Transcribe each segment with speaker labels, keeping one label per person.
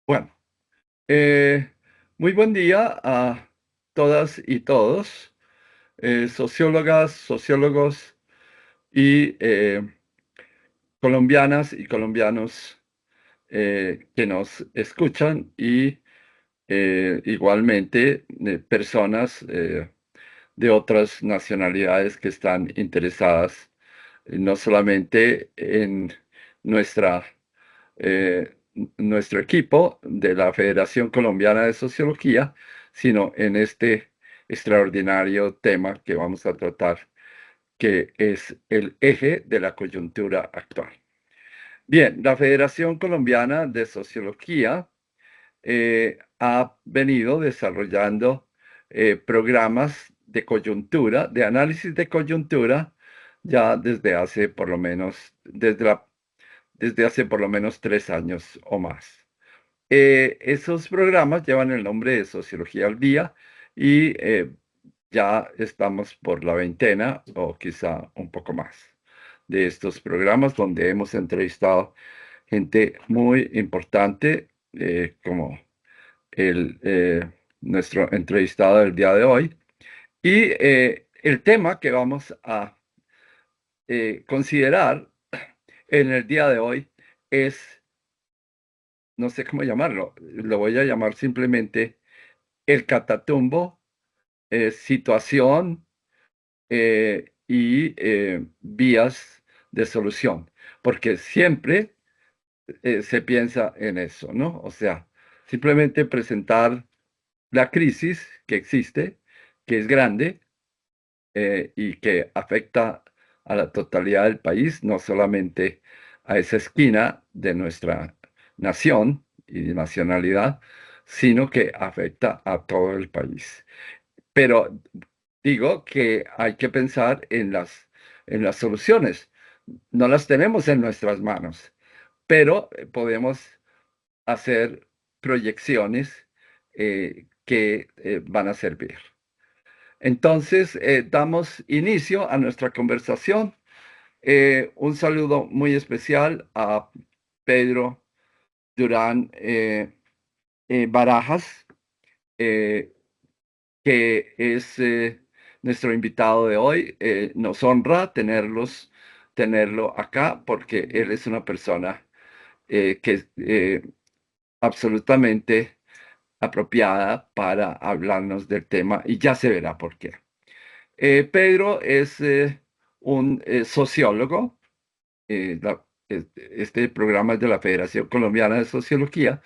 Speaker 1: Bueno, eh, muy buen día a todas y todos, sociólogas, sociólogos y colombianas y colombianos que nos escuchan y igualmente personas de otras nacionalidades que están interesadas no solamente en nuestra nuestro equipo de la Federación Colombiana de Sociología, sino en este extraordinario tema que vamos a tratar, que es el eje de la coyuntura actual. Bien, la Federación Colombiana de Sociología ha venido desarrollando programas de coyuntura, de análisis de coyuntura, ya desde hace por lo menos, desde hace por lo menos 3 años o más. Esos programas llevan el nombre de Sociología al Día y ya estamos por la veintena o quizá un poco más de estos programas donde hemos entrevistado gente muy importante como nuestro entrevistado del día de hoy. Y el tema que vamos a considerar en el día de hoy es, no sé cómo llamarlo, lo voy a llamar simplemente el catatumbo, situación y vías de solución, porque siempre se piensa en eso, ¿no? O sea, simplemente presentar la crisis que existe, que es grande y que afecta a la totalidad del país, no solamente a esa esquina de nuestra nación y nacionalidad, sino que afecta a todo el país. Pero digo que hay que pensar en las soluciones. No las tenemos en nuestras manos, pero podemos hacer proyecciones que van a servir. Entonces, damos inicio a nuestra conversación. Un saludo muy especial a Pedro Durán Barajas, eh, que es nuestro invitado de hoy. Nos honra tenerlo acá porque él es una persona que es absolutamente apropiada para hablarnos del tema y ya se verá por qué. Pedro es un sociólogo. Este programa es de la Federación Colombiana de Sociología.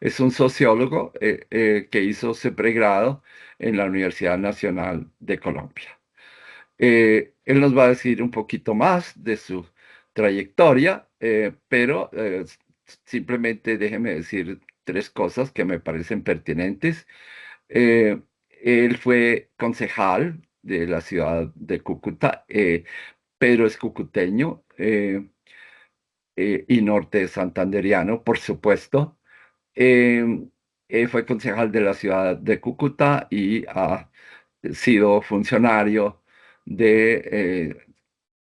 Speaker 1: Es un sociólogo que hizo su pregrado en la Universidad Nacional de Colombia. Él nos va a decir un poquito más de su trayectoria, pero simplemente déjeme decir tres cosas que me parecen pertinentes. Eh, Él fue concejal de la ciudad de Cúcuta. Pedro es cucuteño y norte santanderiano, por supuesto. Eh, Fue concejal de la ciudad de Cúcuta y ha sido funcionario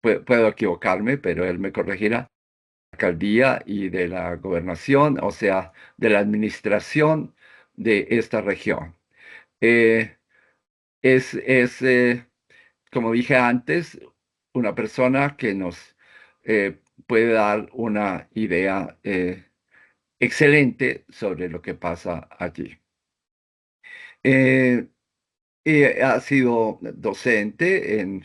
Speaker 1: puedo equivocarme, pero él me corregirá, alcaldía y de la gobernación, o sea, de la administración de esta región. Eh, es, como dije antes, una persona que nos puede dar una idea excelente sobre lo que pasa allí. Eh, Ha sido docente en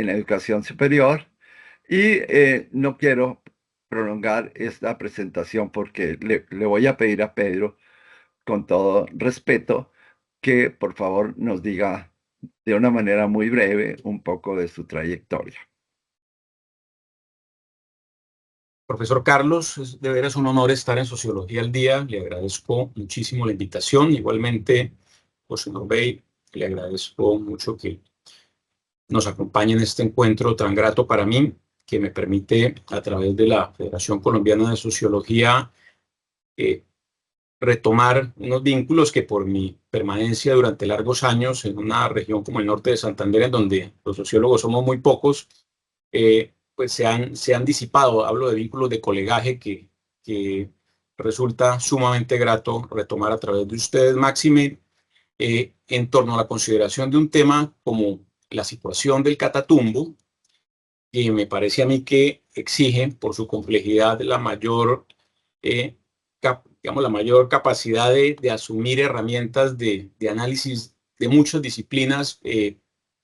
Speaker 1: la educación superior y no quiero prolongar esta presentación porque le voy a pedir a Pedro, con todo respeto, que por favor nos diga de una manera muy breve un poco de su trayectoria.
Speaker 2: Profesor Carlos, es de veras un honor estar en Sociología al Día. Le agradezco muchísimo la invitación. Igualmente, José Norbey, le agradezco mucho que nos acompañe en este encuentro tan grato para mí, que me permite, a través de la Federación Colombiana de Sociología, eh, retomar unos vínculos que por mi permanencia durante largos años en una región como el norte de Santander, en donde los sociólogos somos muy pocos, pues se han disipado. Hablo de vínculos de colegaje que resulta sumamente grato retomar a través de ustedes, máxime, en torno a la consideración de un tema como la situación del Catatumbo, que me parece a mí que exige, por su complejidad, la mayor, digamos, la mayor capacidad de asumir herramientas de análisis de muchas disciplinas,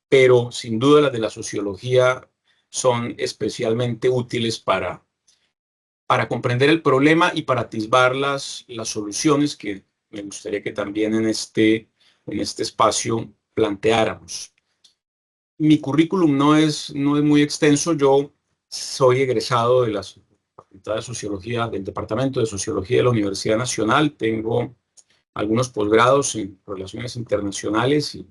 Speaker 2: pero sin duda las de la sociología son especialmente útiles para comprender el problema y para atisbar las soluciones que me gustaría que también en este espacio planteáramos. Mi currículum no es muy extenso. Yo soy egresado de la Facultad de Sociología, del Departamento de Sociología de la Universidad Nacional. Tengo algunos posgrados en Relaciones Internacionales y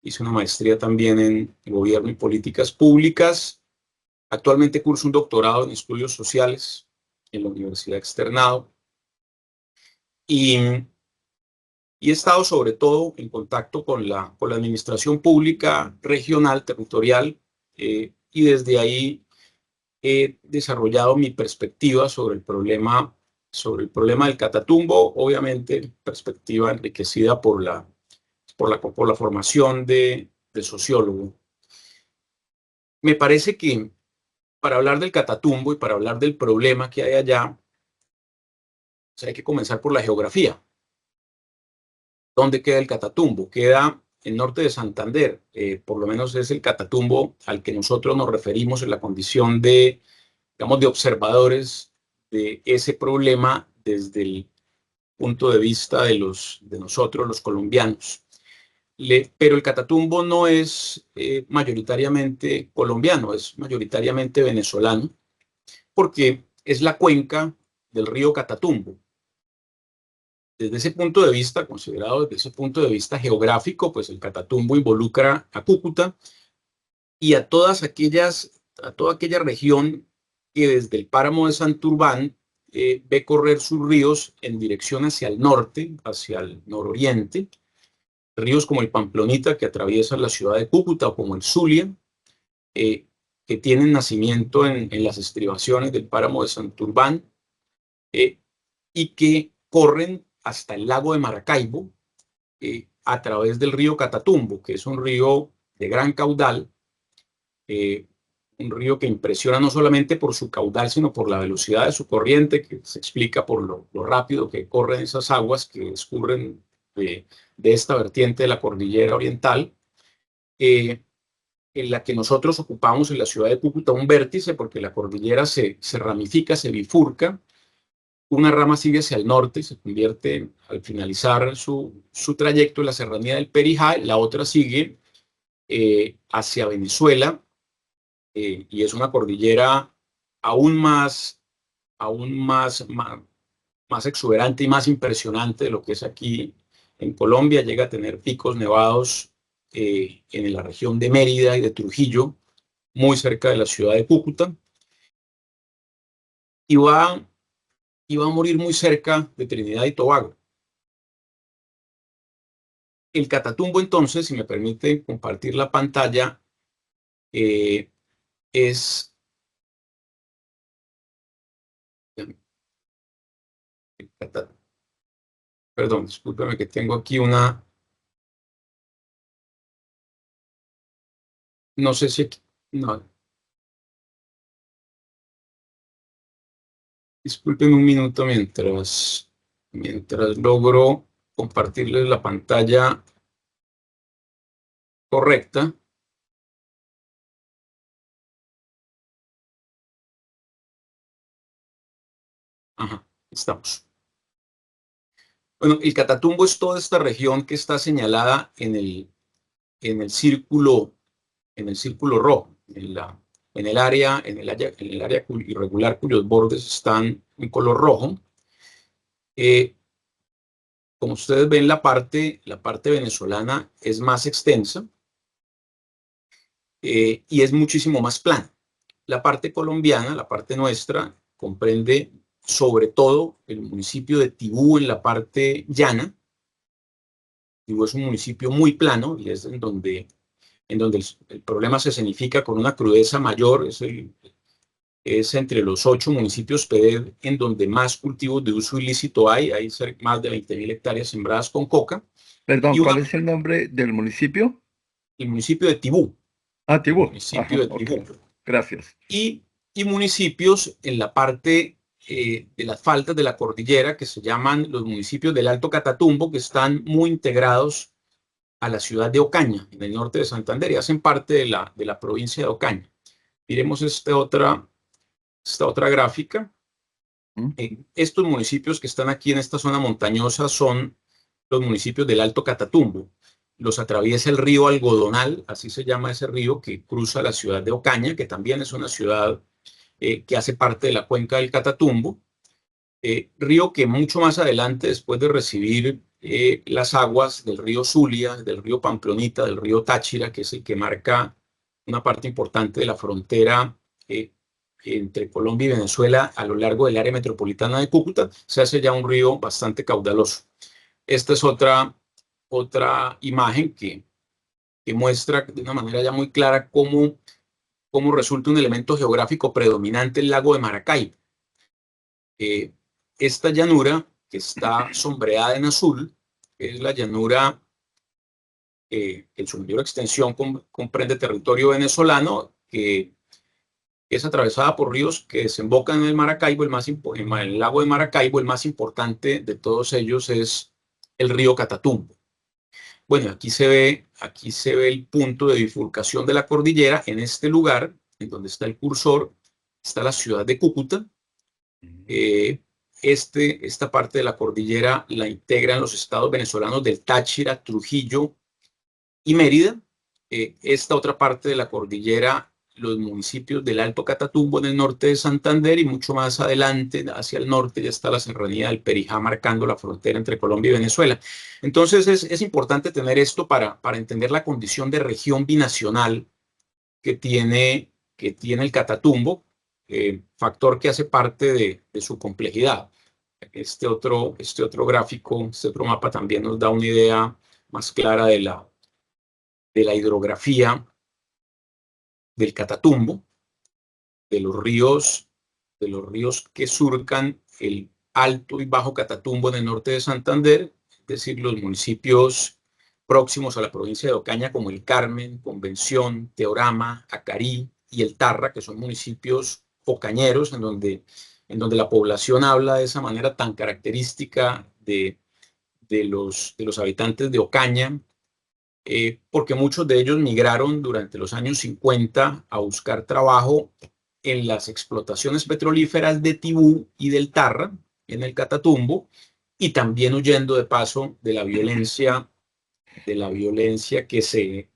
Speaker 2: hice una maestría también en Gobierno y Políticas Públicas. Actualmente curso un doctorado en Estudios Sociales en la Universidad Externado y he estado sobre todo en contacto con la administración pública regional, territorial, y desde ahí he desarrollado mi perspectiva sobre el problema del Catatumbo, obviamente perspectiva enriquecida por la formación de sociólogo. Me parece que para hablar del Catatumbo y para hablar del problema que hay allá, pues hay que comenzar por la geografía. ¿Dónde queda el Catatumbo? Queda el norte de Santander, por lo menos es el Catatumbo al que nosotros nos referimos en la condición de, digamos, de observadores de ese problema desde el punto de vista de nosotros, los colombianos. Pero el Catatumbo no es mayoritariamente colombiano, es mayoritariamente venezolano, porque es la cuenca del río Catatumbo. Desde ese punto de vista, considerado desde ese punto de vista geográfico, pues el Catatumbo involucra a Cúcuta y a toda aquella región que desde el páramo de Santurbán ve correr sus ríos en dirección hacia el norte, hacia el nororiente, ríos como el Pamplonita que atraviesa la ciudad de Cúcuta o como el Zulia, que tienen nacimiento en las estribaciones del páramo de Santurbán y que corren hasta el lago de Maracaibo a través del río Catatumbo, que es un río de gran caudal, un río que impresiona no solamente por su caudal, sino por la velocidad de su corriente, que se explica por lo rápido que corren esas aguas que escurren de esta vertiente de la cordillera oriental, en la que nosotros ocupamos en la ciudad de Cúcuta un vértice, porque la cordillera se ramifica, se bifurca. Una rama sigue hacia el norte y se convierte, al finalizar su trayecto, en la serranía del Perijá. La otra sigue hacia Venezuela, y es una cordillera aún más exuberante y más impresionante de lo que es aquí en Colombia. Llega a tener picos nevados en la región de Mérida y de Trujillo, muy cerca de la ciudad de Cúcuta, y va a morir muy cerca de Trinidad y Tobago. El Catatumbo, entonces, si me permite compartir la pantalla, es... Perdón, discúlpeme que tengo aquí una... No sé si... No. Disculpen un minuto mientras logro compartirles la pantalla correcta. Ajá, estamos. Bueno, el Catatumbo es toda esta región que está señalada en el círculo rojo, en el área irregular cuyos bordes están en color rojo. Como ustedes ven, la parte venezolana es más extensa y es muchísimo más plana. La parte colombiana, la parte nuestra, comprende sobre todo el municipio de Tibú en la parte llana. Tibú es un municipio muy plano y es en donde el problema se escenifica con una crudeza mayor. Es es entre los 8 municipios PEDED en donde más cultivos de uso ilícito hay más de 20.000 hectáreas sembradas con coca,
Speaker 1: Perdón,
Speaker 2: y
Speaker 1: ¿cuál es el nombre del municipio?
Speaker 2: el municipio de Tibú,
Speaker 1: Ah,
Speaker 2: el
Speaker 1: Tibú.
Speaker 2: municipio
Speaker 1: Ajá,
Speaker 2: de
Speaker 1: ok.
Speaker 2: Tibú,
Speaker 1: Gracias.
Speaker 2: y, y municipios en la parte de las faldas de la cordillera que se llaman los municipios del Alto Catatumbo, que están muy integrados a la ciudad de Ocaña, en el norte de Santander, y hacen parte de la provincia de Ocaña. Miremos esta otra gráfica.
Speaker 1: ¿Mm?
Speaker 2: Estos municipios que están aquí en esta zona montañosa son los municipios del Alto Catatumbo. Los atraviesa el río Algodonal, así se llama ese río que cruza la ciudad de Ocaña, que también es una ciudad que hace parte de la cuenca del Catatumbo. Río que mucho más adelante, después de recibir las aguas del río Zulia, del río Pamplonita, del río Táchira, que es el que marca una parte importante de la frontera entre Colombia y Venezuela a lo largo del área metropolitana de Cúcuta, se hace ya un río bastante caudaloso. Esta es otra imagen que muestra de una manera ya muy clara cómo resulta un elemento geográfico predominante el lago de Maracaibo. Esta llanura que está sombreada en azul es la llanura que en su mayor extensión comprende territorio venezolano, que es atravesada por ríos que desembocan en el Maracaibo. En el lago de Maracaibo, el más importante de todos ellos es el río Catatumbo. Bueno, aquí se ve el punto de bifurcación de la cordillera. En este lugar, en donde está el cursor, está la ciudad de Cúcuta. Eh, esta parte de la cordillera la integran los estados venezolanos del Táchira, Trujillo y Mérida. Esta otra parte de la cordillera, los municipios del Alto Catatumbo en el norte de Santander, y mucho más adelante, hacia el norte, ya está la serranía del Perijá marcando la frontera entre Colombia y Venezuela. Entonces es importante tener esto para entender la condición de región binacional que tiene el Catatumbo, factor que hace parte de su complejidad. Este otro gráfico, este otro mapa también nos da una idea más clara de la hidrografía del Catatumbo, de de los ríos que surcan el Alto y Bajo Catatumbo en el norte de Santander, es decir, los municipios próximos a la provincia de Ocaña como el Carmen, Convención, Teorama, Acarí y el Tarra, que son municipios ocañeros en donde la población habla de esa manera tan característica de los habitantes de Ocaña, porque muchos de ellos migraron durante los años 50 a buscar trabajo en las explotaciones petrolíferas de Tibú y del Tarra, en el Catatumbo, y también huyendo de paso de la violencia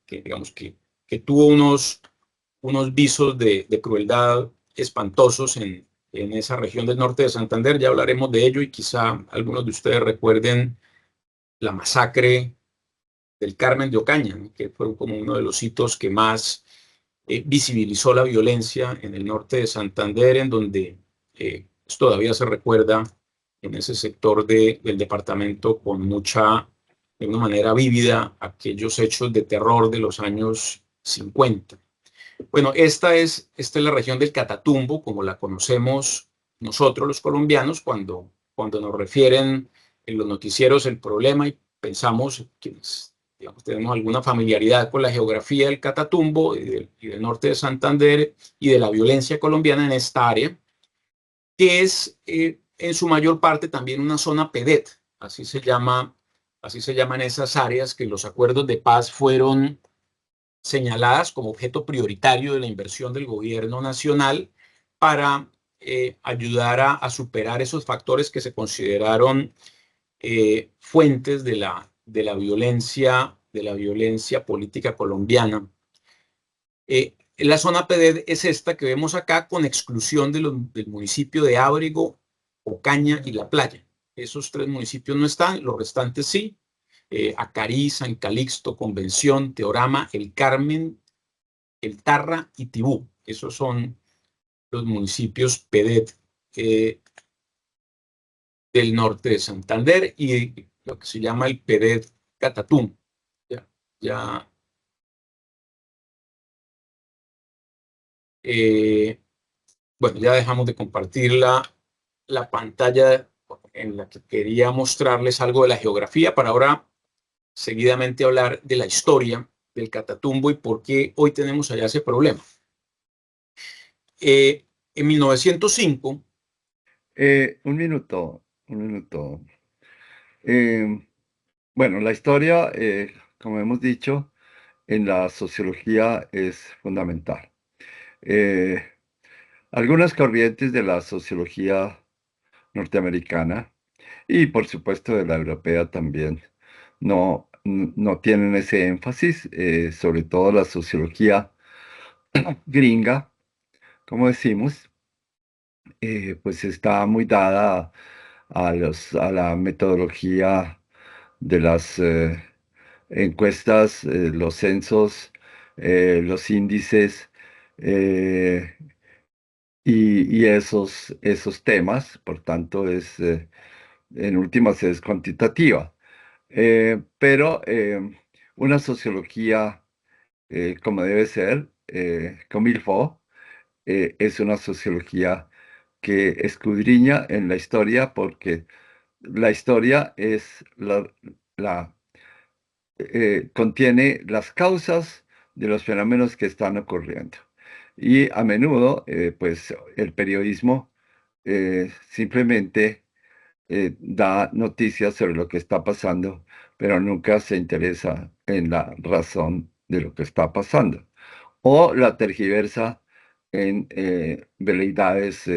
Speaker 2: digamos que tuvo unos visos de crueldad espantosos en esa región del norte de Santander. Ya hablaremos de ello y quizá algunos de ustedes recuerden la masacre del Carmen de Ocaña, ¿no? Que fue como uno de los hitos que más visibilizó la violencia en el norte de Santander, en donde todavía se recuerda en ese sector del departamento de una manera vívida, aquellos hechos de terror de los años 50. Bueno, esta es la región del Catatumbo, como la conocemos nosotros los colombianos, cuando nos refieren en los noticieros el problema y pensamos quienes digamos, tenemos alguna familiaridad con la geografía del Catatumbo y del norte de Santander y de la violencia colombiana en esta área, que es en su mayor parte también una zona PEDET, así se llaman esas áreas que los acuerdos de paz fueron señaladas como objeto prioritario de la inversión del gobierno nacional para ayudar a superar esos factores que se consideraron fuentes de la violencia política colombiana. La zona PEDED es esta que vemos acá, con exclusión del municipio de Ábrego, Ocaña y La Playa. Esos 3 municipios no están, los restantes sí. Acarí, San Calixto, Convención, Teorama, El Carmen, El Tarra y Tibú. Esos son los municipios PEDET del norte de Santander y lo que se llama el PEDET Catatumbo. Ya, ya Bueno, ya dejamos de compartir la pantalla en la que quería mostrarles algo de la geografía para ahora seguidamente hablar de la historia del Catatumbo y por qué hoy tenemos allá ese problema. En 1905,
Speaker 1: Un minuto, un minuto. Eh, bueno, la historia, como hemos dicho, en la sociología es fundamental. Eh, Algunas corrientes de la sociología norteamericana y por supuesto de la europea también no tienen ese énfasis, sobre todo la sociología gringa, como decimos, pues está muy dada a la metodología de las encuestas, los censos, los índices eh, y esos temas, por tanto, en últimas es cuantitativa. Pero una sociología como debe ser, comme il faut, es una sociología que escudriña en la historia porque la historia es contiene las causas de los fenómenos que están ocurriendo. Y a menudo, pues el periodismo simplemente da noticias sobre lo que está pasando, pero nunca se interesa en la razón de lo que está pasando. O la tergiversa en veleidades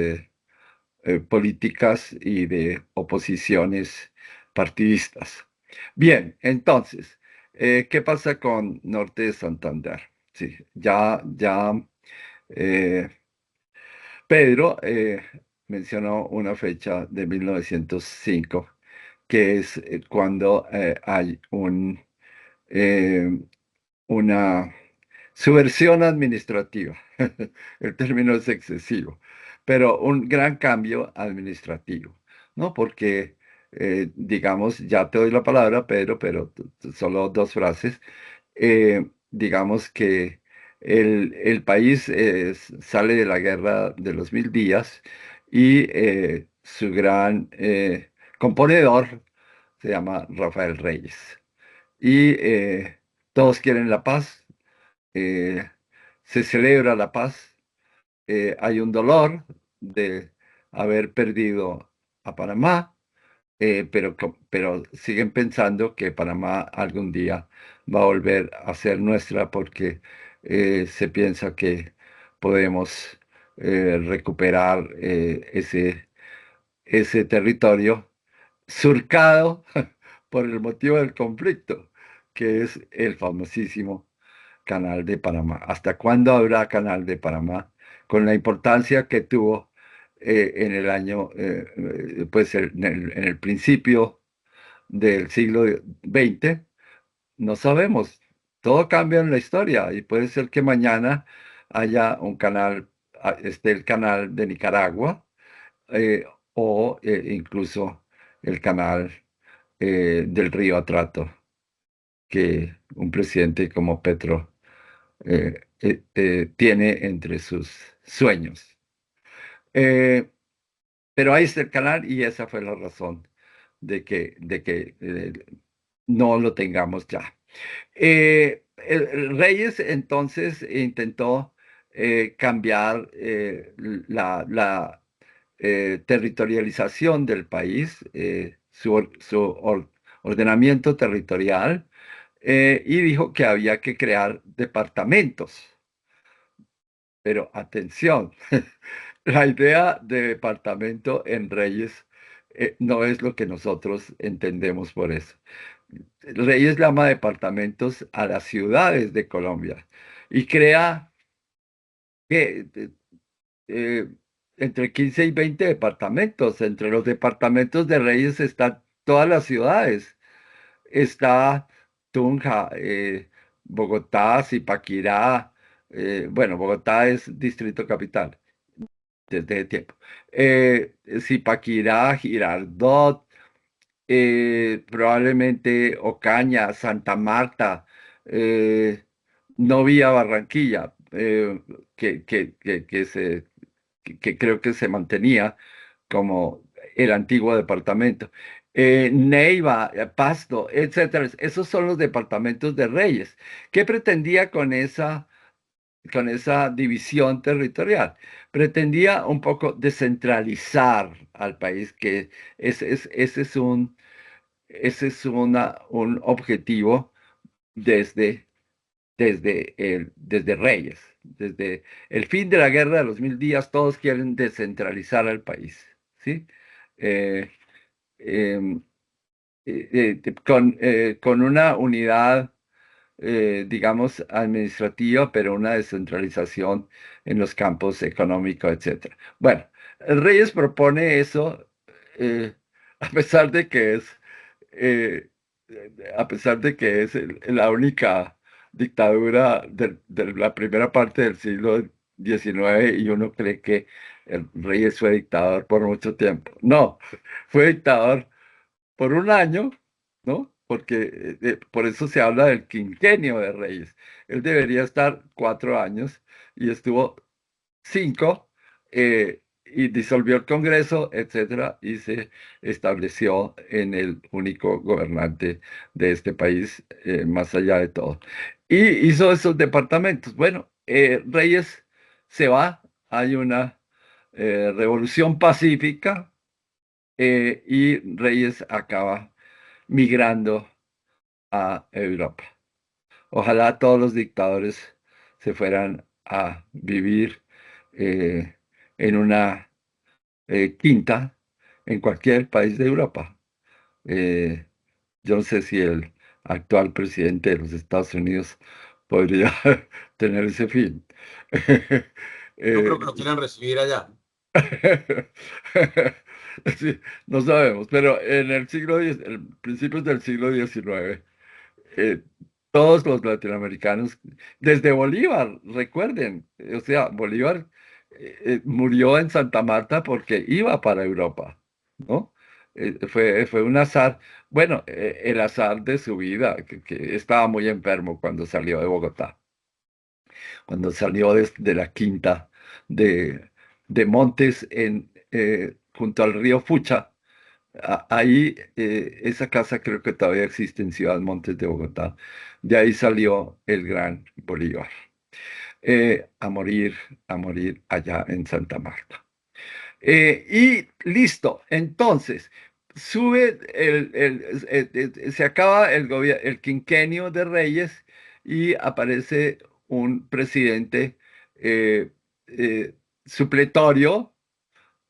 Speaker 1: políticas y de oposiciones partidistas. Bien, entonces, ¿qué pasa con Norte de Santander? Sí, ya eh, Pedro mencionó una fecha de 1905, que es cuando hay eh, una subversión administrativa. El término es excesivo, pero un gran cambio administrativo, ¿no? Porque, digamos, ya te doy la palabra, Pedro, pero solo dos frases. Digamos que el país sale de la guerra de los 1000 días y su gran componedor se llama Rafael Reyes. Y todos quieren la paz, eh, se celebra la paz, hay un dolor de haber perdido a Panamá, pero siguen pensando que Panamá algún día va a volver a ser nuestra porque se piensa que podemos recuperar ese territorio surcado por el motivo del conflicto, que es el famosísimo Canal de Panamá. ¿Hasta cuándo habrá Canal de Panamá? Con la importancia que tuvo en el año, pues en el principio del siglo XX, no sabemos. Todo cambia en la historia y puede ser que mañana haya un canal, esté el canal de Nicaragua eh, o incluso el canal del río Atrato, que un presidente como Petro tiene entre sus sueños. Eh, pero ahí está el canal y esa fue la razón de que no lo tengamos ya. Reyes entonces intentó cambiar la territorialización del país, su ordenamiento territorial, y dijo que había que crear departamentos. Pero atención, la idea de departamento en Reyes no es lo que nosotros entendemos por eso. Reyes llama departamentos a las ciudades de Colombia y crea que eh, entre 15 y 20 departamentos. Entre los departamentos de Reyes están todas las ciudades. Está Tunja, Bogotá, Zipaquirá. Bueno, Bogotá es distrito capital desde tiempo. Zipaquirá, Girardot, probablemente Ocaña, Santa Marta, eh, no vía Barranquilla, que se que creo que se mantenía como el antiguo departamento. Neiva, Pasto, etcétera. Esos son los departamentos de reyes. ¿Qué pretendía con esa división territorial? Pretendía un poco descentralizar al país, que ese es un objetivo desde, desde Reyes. Desde el fin de la Guerra de los Mil Días, todos quieren descentralizar al país, ¿sí? Eh, em, con una unidad, digamos, administrativa, pero una descentralización en los campos económicos, etcétera. Bueno, el Reyes propone eso, eh, a pesar de que es, eh, a pesar de que es la única dictadura de la primera parte del siglo XIX, y uno cree que el Reyes fue dictador por mucho tiempo. No, fue dictador por un año, ¿no? Porque por eso se habla del quinquenio de Reyes. Él debería estar 4 años y estuvo 5, y disolvió el Congreso, etcétera, y se estableció en el único gobernante de este país, más allá de todo. Y hizo esos departamentos. Bueno, Reyes se va, hay una revolución pacífica, y Reyes acaba migrando a Europa. Ojalá todos los dictadores se fueran a vivir eh, en una quinta en cualquier país de Europa. Eh, yo no sé si el actual presidente de los Estados Unidos podría tener ese fin.
Speaker 2: No creo que
Speaker 1: Eh,
Speaker 2: lo quieran recibir allá.
Speaker 1: sí, no sabemos, pero en el siglo X, en principios del siglo XIX, eh, todos los latinoamericanos, desde Bolívar, recuerden, o sea, Bolívar murió en Santa Marta porque iba para Europa, ¿no? Fue un azar, bueno, el azar de su vida, que estaba muy enfermo cuando salió de Bogotá, cuando salió de la quinta de Montes junto al río Fucha. Ahí, esa casa creo que todavía existe en Ciudad Montes de Bogotá. De ahí salió el gran Bolívar, a morir allá en Santa Marta. Y listo, entonces, sube se acaba el quinquenio de Reyes y aparece un presidente eh, eh, supletorio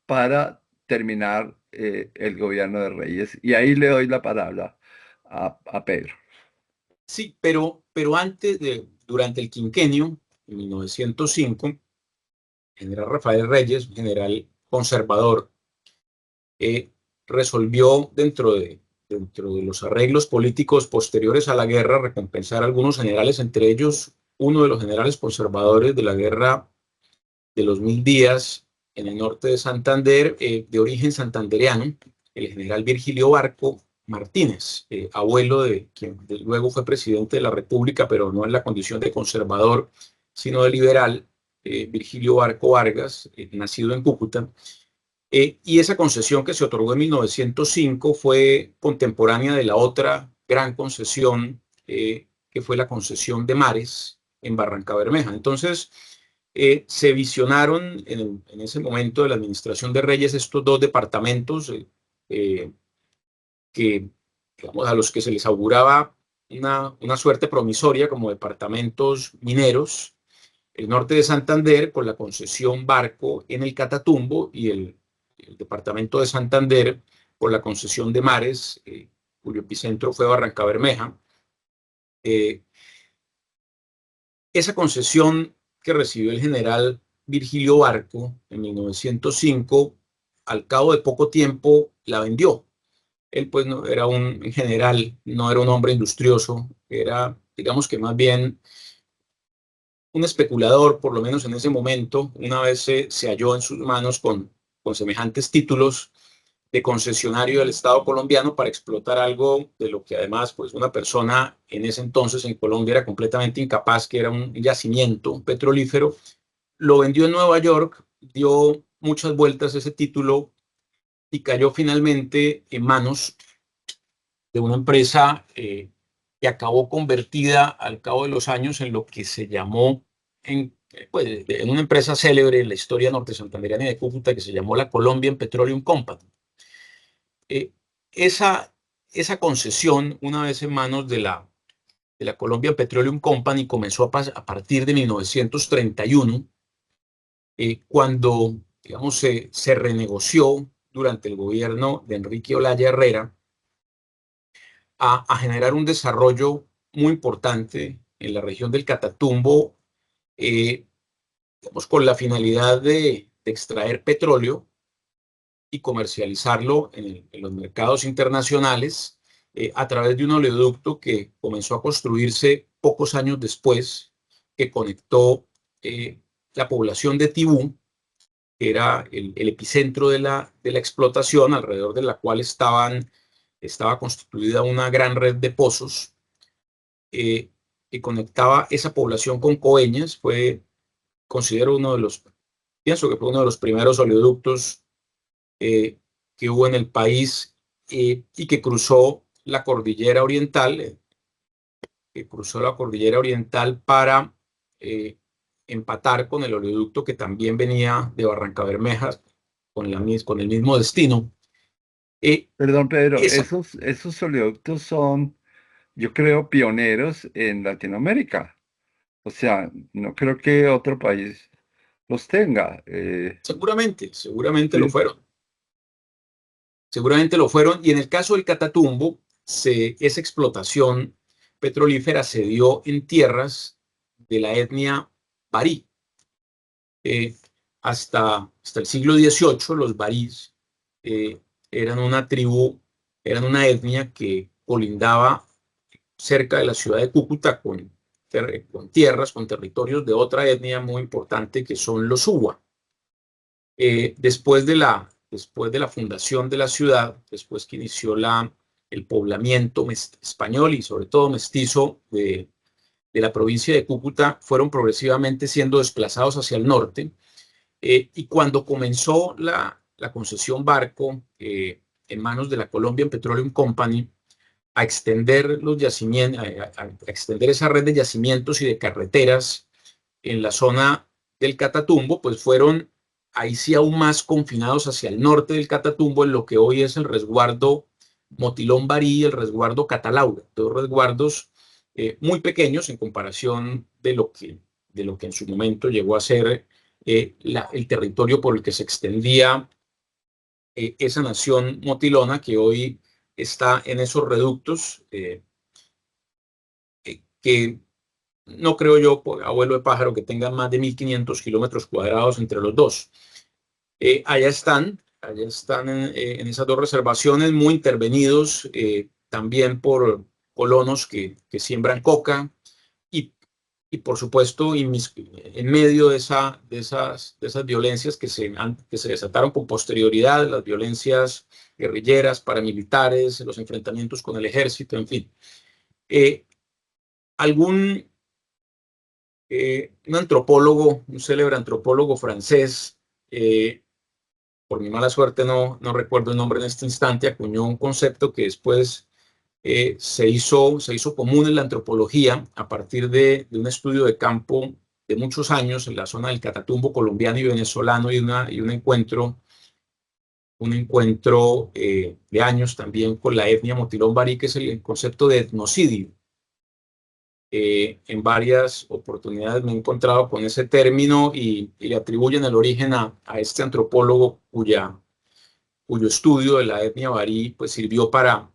Speaker 1: para terminar el gobierno de Reyes. Y ahí le doy la palabra a Pedro.
Speaker 2: Sí, pero durante el quinquenio, en 1905, el general Rafael Reyes, un general conservador, eh, resolvió dentro de los arreglos políticos posteriores a la guerra recompensar a algunos generales, entre ellos uno de los generales conservadores de la guerra de los Mil Días en el norte de Santander, de origen santandereano, el general Virgilio Barco Martínez, abuelo de quien luego fue presidente de la República, pero no en la condición de conservador, sino de liberal, Virgilio Barco Vargas, nacido en Cúcuta. Y esa concesión que se otorgó en 1905 fue contemporánea de la otra gran concesión, que fue la concesión de Mares en Barranca Bermeja. Entonces, se visionaron en ese momento de la administración de Reyes estos dos departamentos, eh, que, digamos, a los que se les auguraba una suerte promisoria como departamentos mineros: el norte de Santander con la concesión Barco en el Catatumbo, y el departamento de Santander con la concesión de Mares, cuyo epicentro fue Barranca Bermeja. Esa concesión que recibió el general Virgilio Barco en 1905, al cabo de poco tiempo la vendió. Él pues no era un general, no era un hombre industrioso, era, digamos que más bien un especulador, por lo menos en ese momento. Una vez se halló en sus manos con semejantes títulos de concesionario del Estado colombiano para explotar algo de lo que además pues una persona en ese entonces en Colombia era completamente incapaz, que era un yacimiento petrolífero. Lo vendió en Nueva York dio muchas vueltas ese título y cayó finalmente en manos de una empresa que acabó convertida al cabo de los años en lo que se llamó, en una empresa célebre en la historia norte santandereana y de Cúcuta, que se llamó la Colombian Petroleum Company. Eh, esa, esa concesión, una vez en manos de la Colombian Petroleum Company, comenzó a partir de 1931, cuando, digamos, se renegoció durante el gobierno de Enrique Olaya Herrera a generar un desarrollo muy importante en la región del Catatumbo, eh, digamos, con la finalidad de extraer petróleo y comercializarlo en los mercados internacionales a través de un oleoducto que comenzó a construirse pocos años después, que conectó la población de Tibú, que era el epicentro de la explotación, alrededor de la cual estaba constituida una gran red de pozos que conectaba esa población con Coeñas. Considero pienso que fue uno de los primeros oleoductos que hubo en el país y que cruzó la cordillera oriental para eh, empatar con el oleoducto que también venía de Barranca Bermeja con el mismo destino. Eh,
Speaker 1: Perdón, Pedro,
Speaker 2: esa,
Speaker 1: esos oleoductos son, yo creo, pioneros en Latinoamérica. O sea, no creo que otro país los tenga.
Speaker 2: seguramente lo
Speaker 1: Sí,
Speaker 2: fueron. Seguramente lo fueron. Y en el caso del Catatumbo, esa explotación petrolífera se dio en tierras de la etnia barí. Eh, hasta el siglo XVIII, los barís eh, eran una tribu, eran una etnia que colindaba cerca de la ciudad de Cúcuta con tierras, con territorios de otra etnia muy importante que son los Uwa. Después de la fundación de la ciudad, después que inició el poblamiento español y sobre todo mestizo de la provincia de Cúcuta, fueron progresivamente siendo desplazados hacia el norte. Y cuando comenzó la concesión Barco en manos de la Colombian Petroleum Company a extender los yacimientos, a extender esa red de yacimientos y de carreteras en la zona del Catatumbo, pues fueron ahí sí aún más confinados hacia el norte del Catatumbo, en lo que hoy es el resguardo Motilón Barí y el resguardo Catalaura, dos resguardos muy pequeños en comparación de lo que en su momento llegó a ser el territorio por el que se extendía esa nación motilona que hoy está en esos reductos que no creo yo, por abuelo de pájaro, que tengan más de 1.500 kilómetros cuadrados entre los dos. Allá están en esas dos reservaciones muy intervenidos también por colonos que siembran coca y, y por supuesto en medio de esas violencias que se desataron con posterioridad, las violencias guerrilleras, paramilitares, los enfrentamientos con el ejército, en fin. Eh, algún un antropólogo, un célebre antropólogo francés, por mi mala suerte no recuerdo el nombre en este instante, acuñó un concepto que después se hizo común en la antropología a partir de un estudio de campo de muchos años en la zona del Catatumbo colombiano y venezolano y un encuentro de años también con la etnia Motilón Barí, que es el concepto de etnocidio. En varias oportunidades me he encontrado con ese término y le atribuyen el origen a este antropólogo cuyo estudio de la etnia barí pues, sirvió para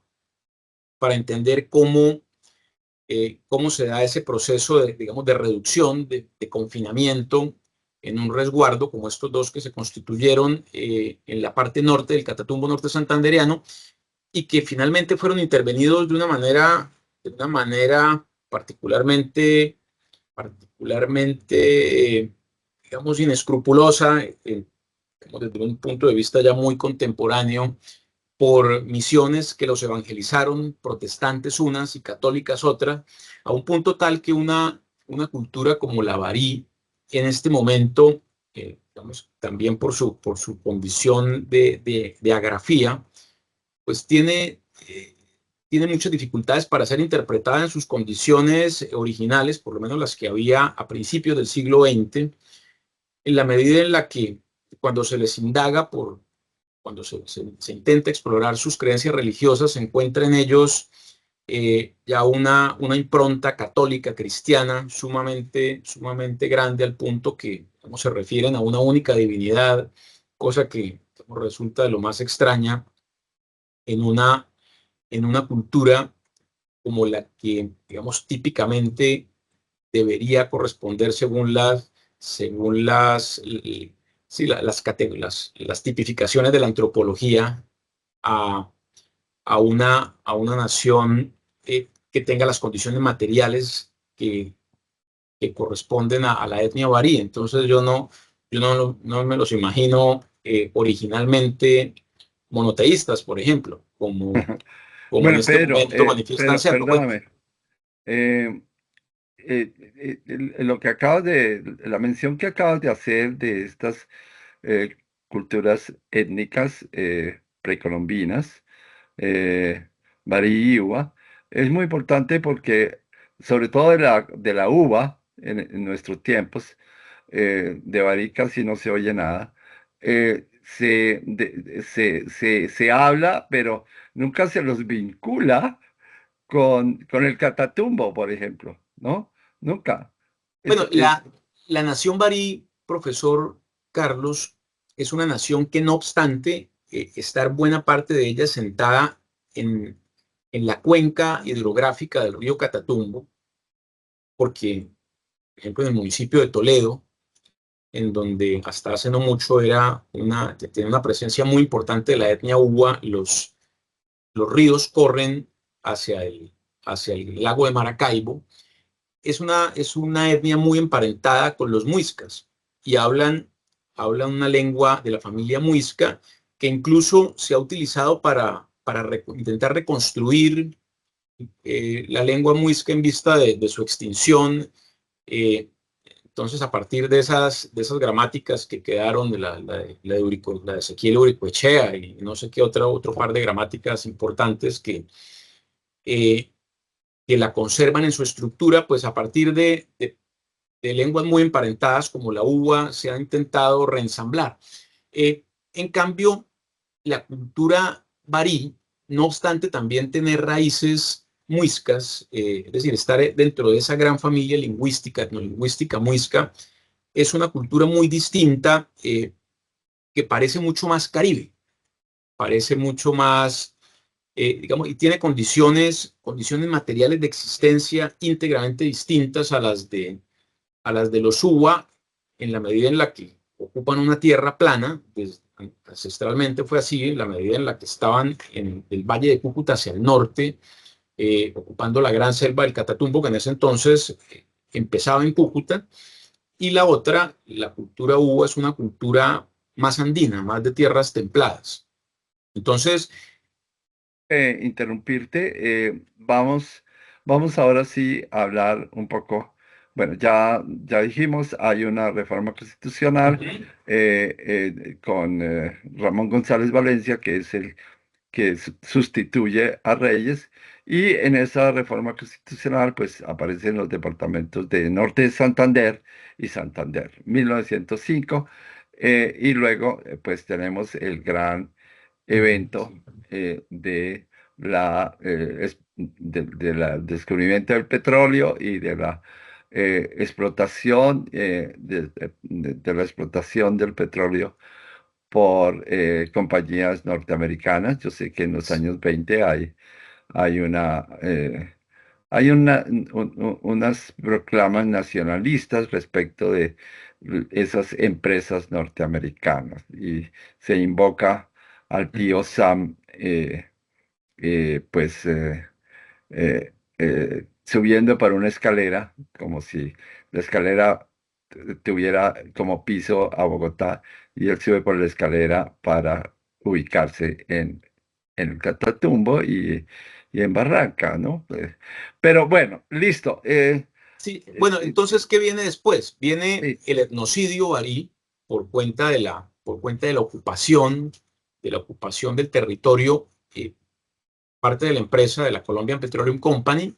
Speaker 2: entender cómo se da ese proceso digamos, de reducción, de confinamiento en un resguardo como estos dos que se constituyeron en la parte norte del Catatumbo norte santandereano y que finalmente fueron intervenidos de una manera particularmente digamos, inescrupulosa, desde un punto de vista ya muy contemporáneo, por misiones que los evangelizaron, protestantes unas y católicas otras, a un punto tal que una cultura como la barí, en este momento, digamos, también por su condición de agrafía, pues tiene muchas dificultades para ser interpretada en sus condiciones originales, por lo menos las que había a principios del siglo XX, en la medida en la que cuando se les indaga cuando se intenta explorar sus creencias religiosas, se encuentra en ellos ya una impronta católica, cristiana, sumamente grande al punto que digamos, se refieren a una única divinidad, cosa que digamos, resulta de lo más extraña en en una cultura como la que, digamos, típicamente debería corresponder según sí, las tipificaciones de la antropología a, a una nación que tenga las condiciones materiales que corresponden a la etnia barí. Entonces no me los imagino originalmente monoteístas, por ejemplo, como en
Speaker 1: Bueno,
Speaker 2: este momento manifiestan
Speaker 1: pero
Speaker 2: serlo. Pues,
Speaker 1: perdóname. eh, lo que acabas la mención que acabas de hacer de estas eh, culturas étnicas precolombinas, eh, Barí y uva, es muy importante porque, sobre todo de la uva, en nuestros tiempos, de Barí casi no se oye nada. Se habla, pero nunca se los vincula con el Catatumbo, por ejemplo, ¿no? Nunca.
Speaker 2: bueno,
Speaker 1: Es,
Speaker 2: la nación barí, profesor Carlos, es una nación que no obstante estar buena parte de ella sentada en, en la cuenca hidrográfica del río Catatumbo, porque, por ejemplo, en el municipio de Toledo, en donde hasta hace no mucho tenía una presencia muy importante de la etnia Uwa, los ríos corren hacia hacia el lago de Maracaibo. Es una etnia muy emparentada con los muiscas y hablan una lengua de la familia muisca que incluso se ha utilizado para intentar reconstruir la lengua muisca en vista de su extinción. Eh, entonces, a partir de esas gramáticas que quedaron, de la de Ezequiel Uricoechea y no sé qué otro par de gramáticas importantes eh, que la conservan en su estructura, pues a partir de lenguas muy emparentadas como la uva se ha intentado reensamblar. En cambio, la cultura barí, no obstante también tener raíces muiscas, es decir, estar dentro de esa gran familia lingüística, etnolingüística muisca, es una cultura muy distinta que parece mucho más caribe, parece mucho más, digamos, y tiene condiciones materiales de existencia íntegramente distintas a las de los Uwa, en la medida en la que ocupan una tierra plana, pues, ancestralmente fue así, en la medida en la que estaban en el valle de Cúcuta hacia el norte, ocupando la gran selva del Catatumbo, que en ese entonces empezaba en Cúcuta, y la otra, la cultura Uwa, es una cultura más andina, más de tierras templadas. Entonces,
Speaker 1: interrumpirte. Vamos ahora sí a hablar un poco. Bueno, ya dijimos, hay una reforma constitucional con Ramón González Valencia, que es el que sustituye a Reyes, y en esa reforma constitucional pues aparecen los departamentos de Norte de Santander y Santander, 1905, y luego pues tenemos el gran evento de la descubrimiento del petróleo y de la explotación de la explotación del petróleo por compañías norteamericanas. Yo sé que en los años 20 hay unas proclamas nacionalistas respecto de esas empresas norteamericanas y se invoca al tío Sam, pues subiendo por una escalera, como si la escalera tuviera como piso a Bogotá y él sube por la escalera para ubicarse en el Catatumbo y en Barranca, ¿no? Pero bueno, listo.
Speaker 2: sí, bueno, entonces, ¿qué viene después? Viene
Speaker 1: Sí,
Speaker 2: el etnocidio barí, por cuenta de la ocupación, del territorio, parte de la empresa de la Colombian Petroleum Company,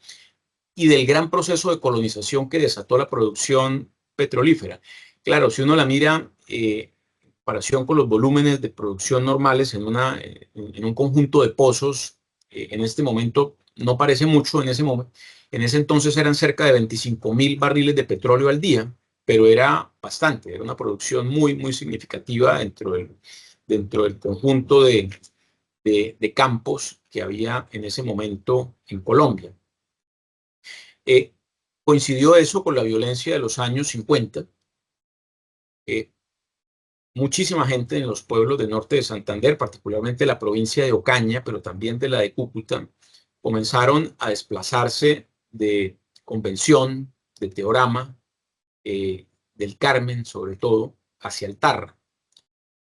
Speaker 2: y del gran proceso de colonización que desató la producción petrolífera. Claro, si uno la mira en comparación con los volúmenes de producción normales en un conjunto de pozos, en este momento no parece mucho. En ese entonces eran cerca de 25.000 barriles de petróleo al día, pero era bastante, era una producción muy, muy significativa dentro del conjunto de campos que había en ese momento en Colombia. Eh, Coincidió eso con la violencia de los años 50. Muchísima gente en los pueblos del norte de Santander, particularmente la provincia de Ocaña, pero también de la de Cúcuta, comenzaron a desplazarse de Convención, de Teorama, del Carmen, sobre todo, hacia el Tarra,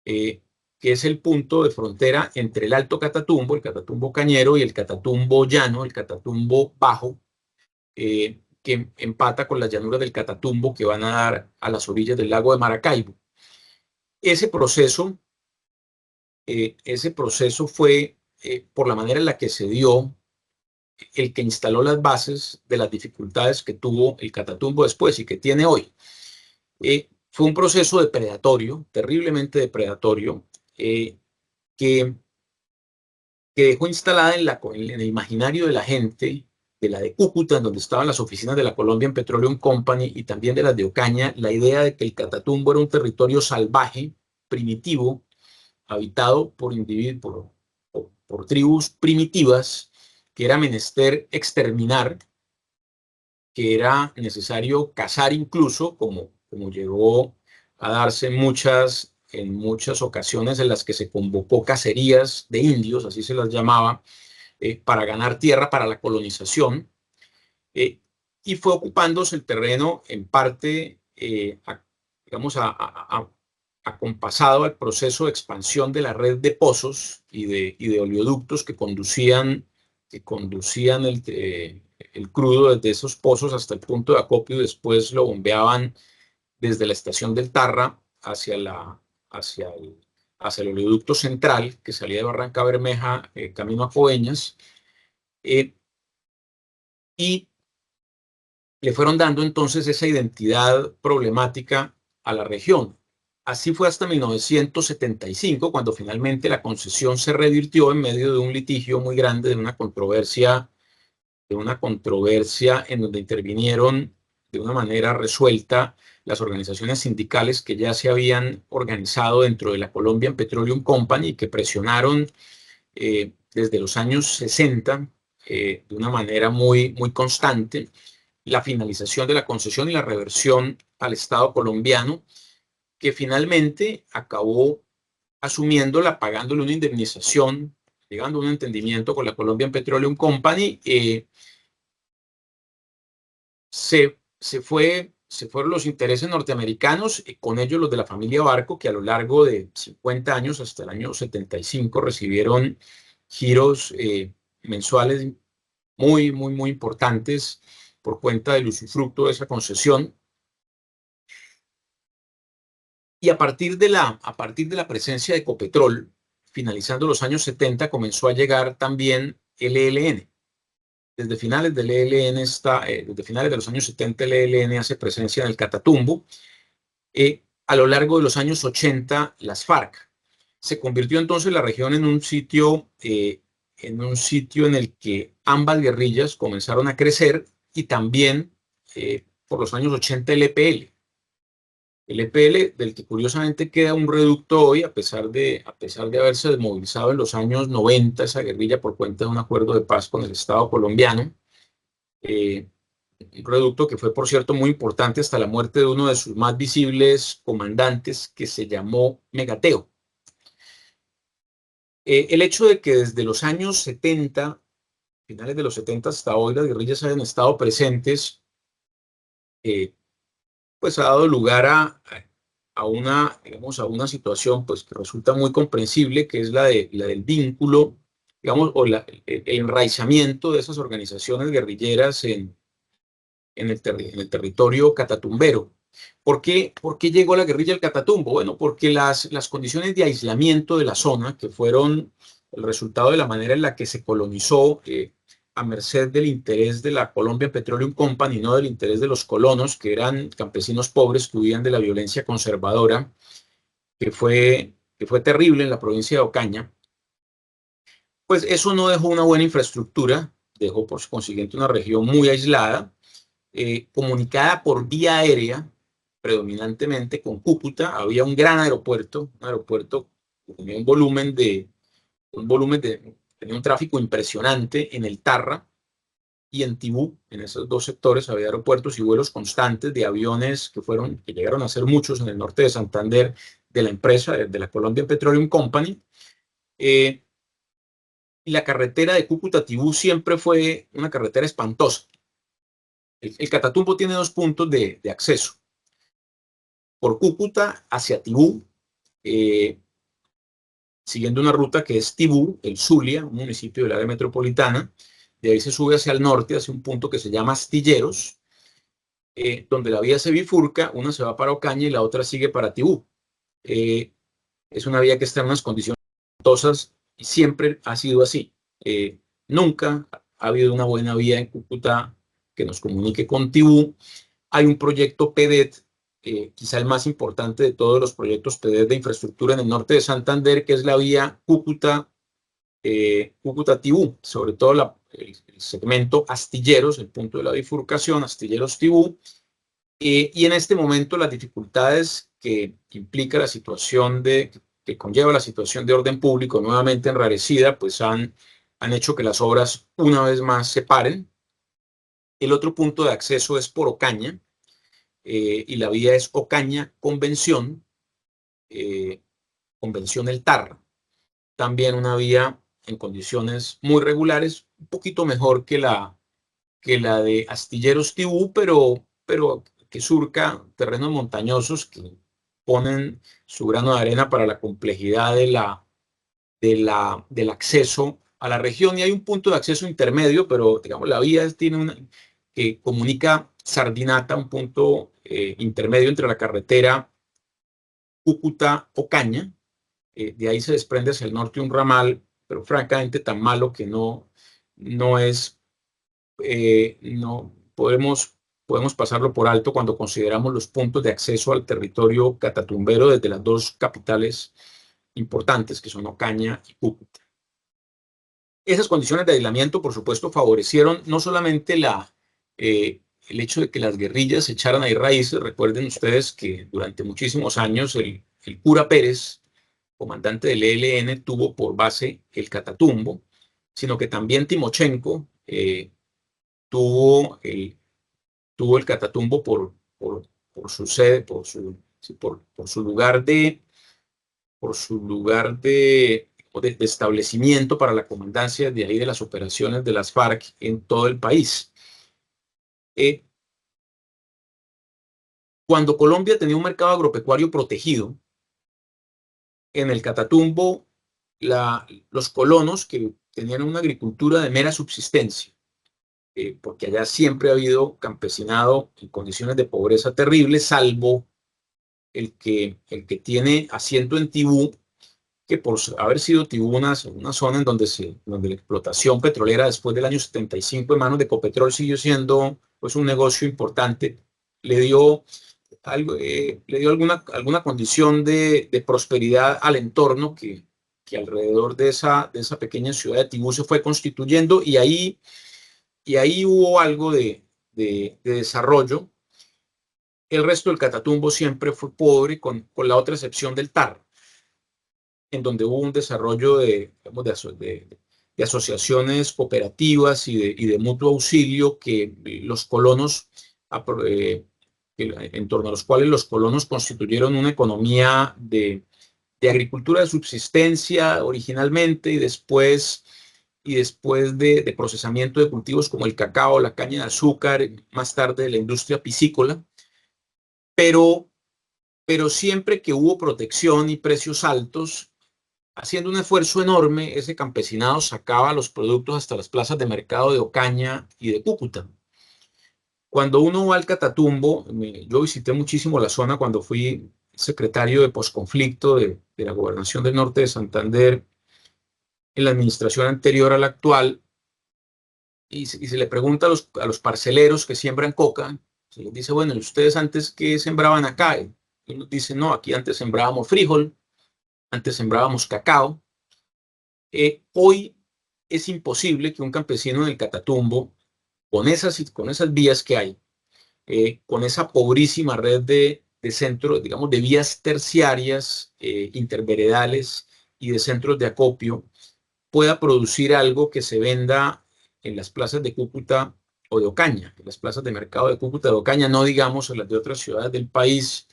Speaker 2: que es el punto de frontera entre el Alto Catatumbo, el Catatumbo Cañero, y el Catatumbo Llano, el Catatumbo Bajo, que empata con las llanuras del Catatumbo que van a dar a las orillas del lago de Maracaibo. Ese proceso fue, por la manera en la que se dio, el que instaló las bases de las dificultades que tuvo el Catatumbo después y que tiene hoy. Fue un proceso depredatorio, terriblemente depredatorio, que dejó instalada en el imaginario de la gente, de la de Cúcuta, en donde estaban las oficinas de la Colombian Petroleum Company, y también de las de Ocaña, la idea de que el Catatumbo era un territorio salvaje, primitivo, habitado por individuos, por tribus primitivas, que era menester exterminar, que era necesario cazar incluso, como llegó a darse en muchas ocasiones en las que se convocó cacerías de indios, así se las llamaba, para ganar tierra para la colonización, y fue ocupándose el terreno en parte, digamos, acompasado al proceso de expansión de la red de pozos y de oleoductos que conducían el crudo desde esos pozos hasta el punto de acopio, y después lo bombeaban desde la estación del Tarra hacia el oleoducto central que salía de Barranca Bermeja, camino a Coveñas, y le fueron dando entonces esa identidad problemática a la región. Así fue hasta 1975, cuando finalmente la concesión se revirtió en medio de un litigio muy grande, de una controversia en donde intervinieron de una manera resuelta las organizaciones sindicales que ya se habían organizado dentro de la Colombian Petroleum Company, que presionaron desde los años 60 de una manera muy, muy constante la finalización de la concesión y la reversión al Estado colombiano, que finalmente acabó asumiéndola, pagándole una indemnización, llegando a un entendimiento con la Colombian Petroleum Company. Se fueron los intereses norteamericanos, y con ellos los de la familia Barco, que a lo largo de 50 años, hasta el año 75, recibieron giros mensuales muy, muy, muy importantes por cuenta del usufructo de esa concesión. Y a partir de la presencia de Ecopetrol, finalizando los años 70, comenzó a llegar también el ELN. Desde finales desde finales de los años 70, el ELN hace presencia en el Catatumbo. A lo largo de los años 80, las FARC. Se convirtió entonces la región en un sitio en el que ambas guerrillas comenzaron a crecer, y también por los años 80 el EPL. El EPL, del que curiosamente queda un reducto hoy, a pesar de haberse desmovilizado en los años 90 esa guerrilla por cuenta de un acuerdo de paz con el Estado colombiano. Un reducto que fue, por cierto, muy importante hasta la muerte de uno de sus más visibles comandantes, que se llamó Megateo. El hecho de que desde los años 70, finales de los 70 hasta hoy, las guerrillas hayan estado presentes, pues ha dado lugar a una situación, pues, que resulta muy comprensible, que es la del vínculo, digamos, o el enraizamiento de esas organizaciones guerrilleras en el territorio catatumbero. ¿Por qué llegó la guerrilla al Catatumbo? Bueno, porque las condiciones de aislamiento de la zona, que fueron el resultado de la manera en la que se colonizó, a merced del interés de la Colombian Petroleum Company, no del interés de los colonos, que eran campesinos pobres que huían de la violencia conservadora, que fue terrible en la provincia de Ocaña. Pues eso no dejó una buena infraestructura, dejó por consiguiente una región muy aislada, comunicada por vía aérea, predominantemente con Cúcuta. Había un gran aeropuerto, un aeropuerto que tenía tenía un tráfico impresionante en el Tarra y en Tibú. En esos dos sectores había aeropuertos y vuelos constantes de aviones que llegaron a ser muchos en el norte de Santander, de la empresa, de la Colombian Petroleum Company. Y la carretera de Cúcuta a Tibú siempre fue una carretera espantosa. El Catatumbo tiene dos puntos de acceso. Por Cúcuta hacia Tibú, siguiendo una ruta que es Tibú, el Zulia, un municipio del área metropolitana. De ahí se sube hacia el norte, hacia un punto que se llama Astilleros, donde la vía se bifurca, una se va para Ocaña y la otra sigue para Tibú. Es una vía que está en unas condiciones espantosas y siempre ha sido así. Nunca ha habido una buena vía en Cúcuta que nos comunique con Tibú. Hay un proyecto PEDET, quizá el más importante de todos los proyectos PEDET de infraestructura en el norte de Santander, que es la vía Cúcuta-Tibú, sobre todo el segmento Astilleros, el punto de la bifurcación, Astilleros-Tibú. Y en este momento las dificultades que implica la situación que conlleva la situación de orden público nuevamente enrarecida, pues han hecho que las obras una vez más se paren. El otro punto de acceso es por Ocaña, y la vía es Ocaña-Convención, Convención El Tarra. También una vía en condiciones muy regulares, un poquito mejor que la de Astilleros Tibú, pero que surca terrenos montañosos que ponen su grano de arena para la complejidad del acceso a la región. Y hay un punto de acceso intermedio, pero digamos la vía que comunica Sardinata, un punto intermedio entre la carretera Cúcuta-Ocaña. De ahí se desprende hacia el norte un ramal, pero francamente tan malo que no es, no podemos pasarlo por alto cuando consideramos los puntos de acceso al territorio catatumbero desde las dos capitales importantes, que son Ocaña y Cúcuta. Esas condiciones de aislamiento, por supuesto, favorecieron no solamente el hecho de que las guerrillas echaran ahí raíces. Recuerden ustedes que durante muchísimos años el cura Pérez, comandante del ELN, tuvo por base el Catatumbo, sino que también Timochenko tuvo el Catatumbo por su sede, por su lugar de establecimiento para la comandancia de ahí de las operaciones de las FARC en todo el país. Cuando Colombia tenía un mercado agropecuario protegido, en el Catatumbo, los colonos que tenían una agricultura de mera subsistencia, porque allá siempre ha habido campesinado en condiciones de pobreza terribles, salvo el que tiene asiento en Tibú, que por haber sido Tibú una zona en donde la explotación petrolera después del año 75 en manos de Ecopetrol siguió siendo pues, un negocio importante, le dio alguna condición de prosperidad al entorno que alrededor de esa pequeña ciudad de Tibú se fue constituyendo, y ahí hubo algo de desarrollo. El resto del Catatumbo siempre fue pobre, con la otra excepción del Tarra, en donde hubo un desarrollo de asociaciones cooperativas y de mutuo auxilio que los colonos, en torno a los cuales los colonos constituyeron una economía de agricultura de subsistencia originalmente, y después de procesamiento de cultivos como el cacao, la caña de azúcar, más tarde de la industria piscícola. Pero siempre que hubo protección y precios altos, haciendo un esfuerzo enorme, ese campesinado sacaba los productos hasta las plazas de mercado de Ocaña y de Cúcuta. Cuando uno va al Catatumbo, yo visité muchísimo la zona cuando fui secretario de posconflicto de la Gobernación del Norte de Santander en la administración anterior a la actual, y se le pregunta a los parceleros que siembran coca, se les dice, bueno, ¿y ustedes antes qué sembraban acá? Y unos dicen, no, aquí antes sembrábamos frijol, antes sembrábamos cacao. Hoy es imposible que un campesino en el Catatumbo, con esas vías que hay, con esa pobrísima red de centros, digamos, de vías terciarias, interveredales y de centros de acopio, pueda producir algo que se venda en las plazas de Cúcuta o de Ocaña, en las plazas de mercado de Cúcuta de Ocaña, no digamos en las de otras ciudades del país,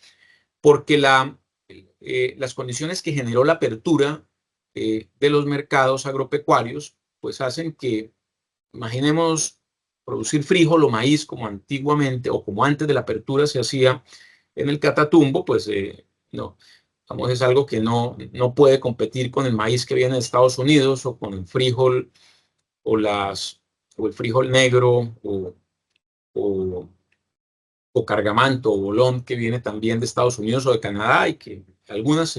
Speaker 2: porque las condiciones que generó la apertura de los mercados agropecuarios, pues hacen que, imaginemos, producir frijol o maíz como antiguamente o como antes de la apertura se hacía en el Catatumbo, pues no, vamos, es algo que no puede competir con el maíz que viene de Estados Unidos o con el frijol o, o el frijol negro o, o cargamanto o bolón que viene también de Estados Unidos o de Canadá y que algunos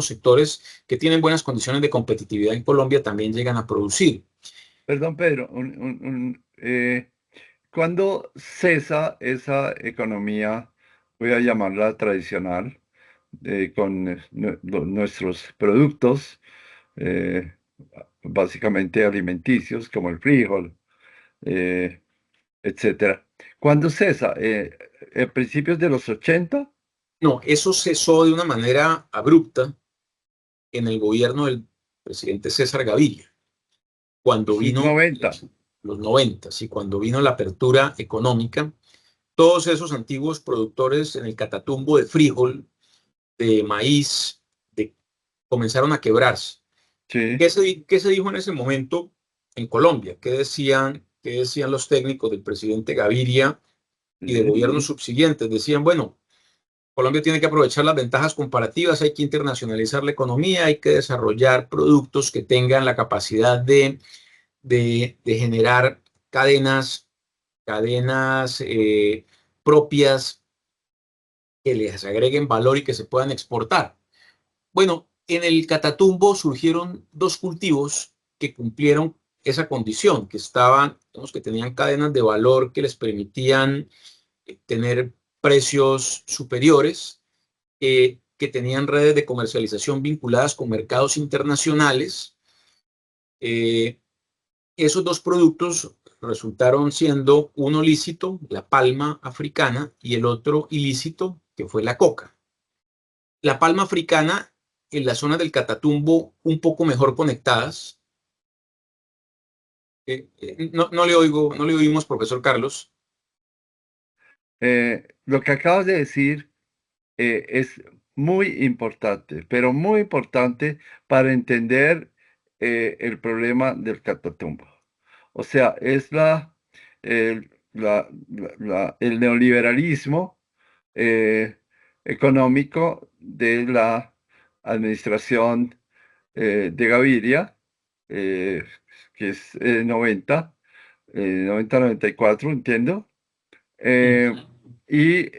Speaker 2: sectores que tienen buenas condiciones de competitividad en Colombia también llegan a producir.
Speaker 1: Perdón, Pedro, ¿cuándo cesa esa economía, voy a llamarla tradicional, con nuestros productos, eh, básicamente alimenticios, como el frijol, eh, etcétera? ¿Cuándo cesa? ¿En principios de los 80?
Speaker 2: No, eso cesó de una manera abrupta en el gobierno del presidente César Gaviria, cuando
Speaker 1: Sus
Speaker 2: vino
Speaker 1: 90.
Speaker 2: los 90 y cuando vino la apertura económica, todos esos antiguos productores en el Catatumbo de frijol, de maíz, comenzaron a quebrarse.
Speaker 1: Sí.
Speaker 2: Qué se dijo en ese momento en Colombia? Qué decían los técnicos del presidente Gaviria y de
Speaker 1: Sí.
Speaker 2: gobiernos subsiguientes? Decían, bueno, Colombia tiene que aprovechar las ventajas comparativas, hay que internacionalizar la economía, hay que desarrollar productos que tengan la capacidad de generar cadenas propias que les agreguen valor y que se puedan exportar. Bueno, en el Catatumbo surgieron dos cultivos que cumplieron esa condición, que estaban, digamos, que tenían cadenas de valor que les permitían tener precios superiores, que tenían redes de comercialización vinculadas con mercados internacionales. Eh, Esos dos productos resultaron siendo uno lícito, la palma africana, y el otro ilícito, que fue la coca. La palma africana en las zonas del Catatumbo un poco mejor conectadas. No le oímos, profesor Carlos.
Speaker 1: Lo que acabas de decir es muy importante, pero muy importante para entender el problema del Catatumbo. O sea, es el neoliberalismo eh, económico de la administración de Gaviria, eh, que es 90, 94, entiendo. Eh, y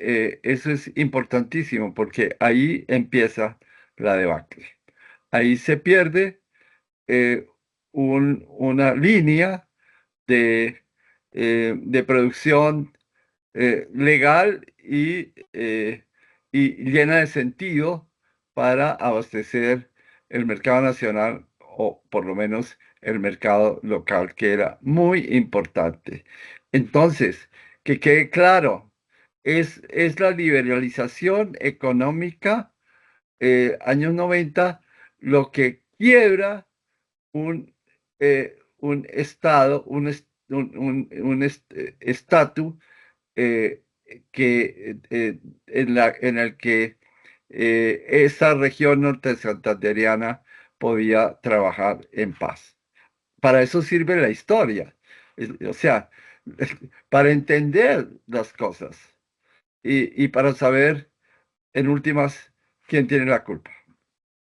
Speaker 1: eso es importantísimo porque ahí empieza la debacle. Ahí se pierde eh, una línea de, de producción legal y llena de sentido para abastecer el mercado nacional o por lo menos el mercado local, que era muy importante. Entonces, que quede claro, es la liberalización económica, años 90, lo que quiebra un estado, un estatus eh, en el que esa región norte santanderiana podía trabajar en paz. Para eso sirve la historia, o sea, para entender las cosas y para saber, en últimas, quién tiene la culpa.